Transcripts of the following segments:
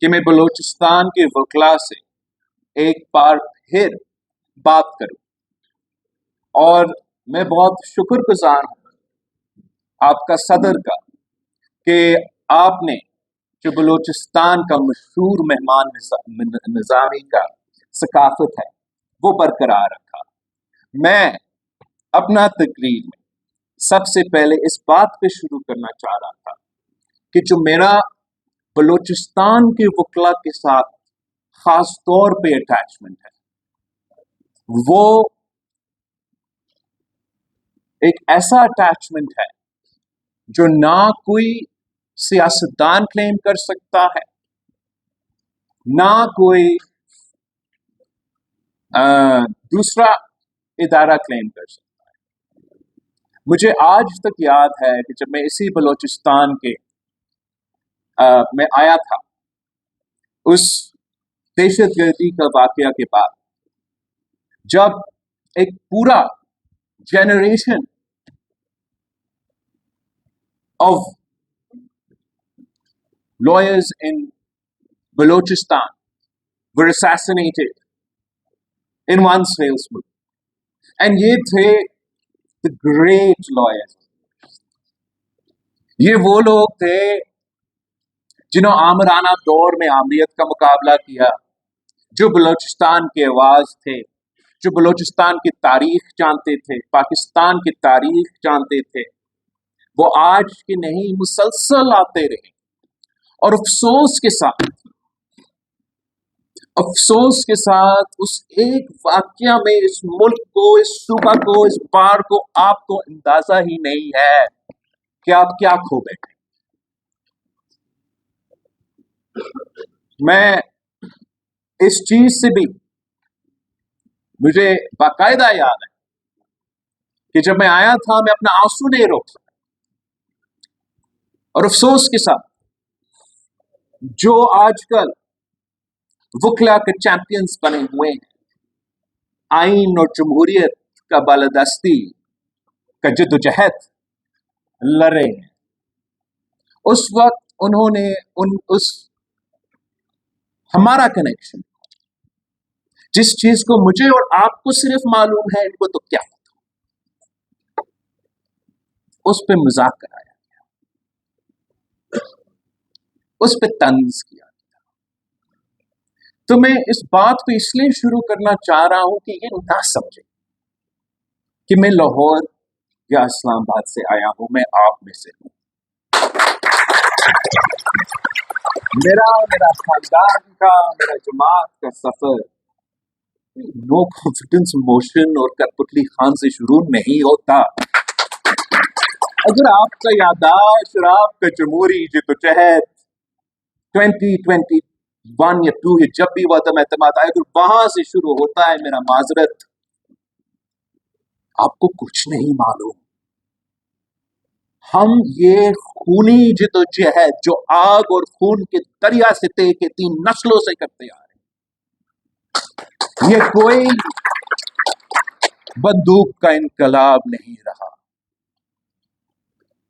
کہ میں بلوچستان کے وکلا سے ایک بار پھر بات کروں، اور میں بہت شکر گزار ہوں آپ کا صدر کا کہ آپ نے جو بلوچستان کا مشہور مہمان نظامی کا ثقافت ہے وہ برقرار رکھا۔ میں اپنا تقریر میں سب سے پہلے اس بات پہ شروع کرنا چاہ رہا تھا کہ جو میرا بلوچستان کے وکلا کے ساتھ خاص طور پہ اٹیچمنٹ ہے، وہ ایک ایسا اٹیچمنٹ ہے جو نہ کوئی سیاستدان کلیم کر سکتا ہے، نہ کوئی دوسرا ادارہ کلیم کر سکتا ہے۔ مجھے آج تک یاد ہے کہ جب میں اسی بلوچستان کے میں آیا تھا، اس دہشت گردی کا واقعہ کے بعد، جب ایک پورا generation of lawyers in Balochistan were assassinated in one fell swoop. And یہ تھے the great lawyers. یہ وہ لوگ تھے جنہوں آمرانہ دور میں آمریت کا مقابلہ کیا، جو بلوچستان کے آواز تھے، جو بلوچستان کی تاریخ جانتے تھے، پاکستان کی تاریخ جانتے تھے۔ وہ آج کے نہیں، مسلسل آتے رہے، اور افسوس کے ساتھ اس ایک واقعہ میں اس ملک کو، اس صوبہ کو، اس بار کو آپ کو اندازہ ہی نہیں ہے کہ آپ کیا کھو بیٹھے۔ میں اس چیز سے بھی مجھے باقاعدہ یاد ہے کہ جب میں آیا تھا میں اپنا آنسو نہیں روک سکا، اور افسوس کے ساتھ جو آج کل وکلا کے چیمپئنز بنے ہوئے ہیں، آئین اور جمہوریت کا بالادستی کا جدوجہد لڑ رہے ہیں، اس وقت انہوں نے ہمارا کنیکشن، جس چیز کو مجھے اور آپ کو صرف معلوم ہے، ان کو تو کیا پتا، اس پہ مذاق کرایا گیا، اس پہ طنز کیا گیا۔ تو میں اس بات کو اس لیے شروع کرنا چاہ رہا ہوں کہ یہ نہ سمجھے کہ میں لاہور یا اسلام آباد سے آیا ہوں، میں آپ میں سے ہوں۔ میرا خاندان کا، میرا جماعت کا سفر نو کانفیڈنس موشن اور کٹپتلی خان سے شروع نہیں ہوتا۔ اگر آپ کا یادداشت اور آپ کا جمہوری جدوجہد 2021 یا 2 یا جب بھی وعدم اعتماد آئے، اگر وہاں سے شروع ہوتا ہے، میرا معذرت، آپ کو کچھ نہیں معلوم۔ ہم یہ خونی جدوجہد جو آگ اور خون کے دریا سے طے کے 3 نسلوں سے کرتے آ رہے ہیں، یہ کوئی بندوق کا انقلاب نہیں رہا،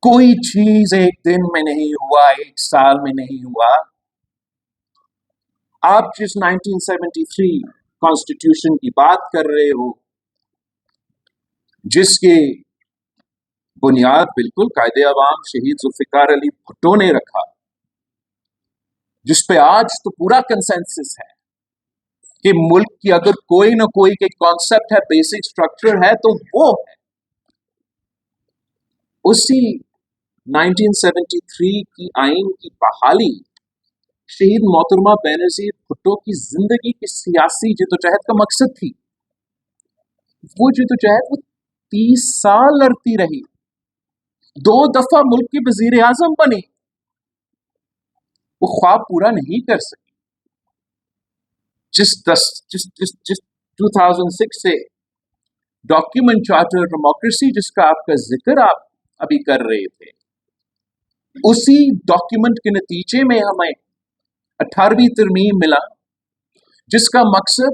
کوئی چیز ایک دن میں نہیں ہوا، ایک سال میں نہیں ہوا۔ آپ جس 1973 کانسٹیٹیوشن کی بات کر رہے ہو، جس کی بنیاد بالکل قائد عوام شہید ذوالفقار علی بھٹو نے رکھا، جس پہ آج تو پورا کنسنسس ہے کہ ملک کی اگر کوئی نہ کوئی کے کانسیپٹ ہے، بیسک سٹرکچر ہے، تو وہ ہے اسی 1973 کی آئین کی بحالی شہید محترمہ بینظیر بھٹو کی زندگی کی سیاسی جدوجہد کا مقصد تھی۔ وہ جدوجہد وہ 30 سال لڑتی رہی، 2 دفعہ ملک کی وزیر اعظم بنی، وہ خواب پورا نہیں کر سکی۔ جس 2006 سے ڈاکیومنٹ چارٹر ڈیموکریسی جس کا آپ کا ذکر آپ ابھی کر رہے تھے، اسی ڈاکیومنٹ کے نتیجے میں ہمیں 18ویں ترمیم ملا، جس کا مقصد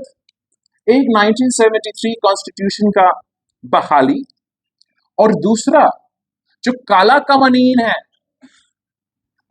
ایک 1973 کانسٹیٹیوشن کا بحالی، اور دوسرا جو کالا قوانین ہے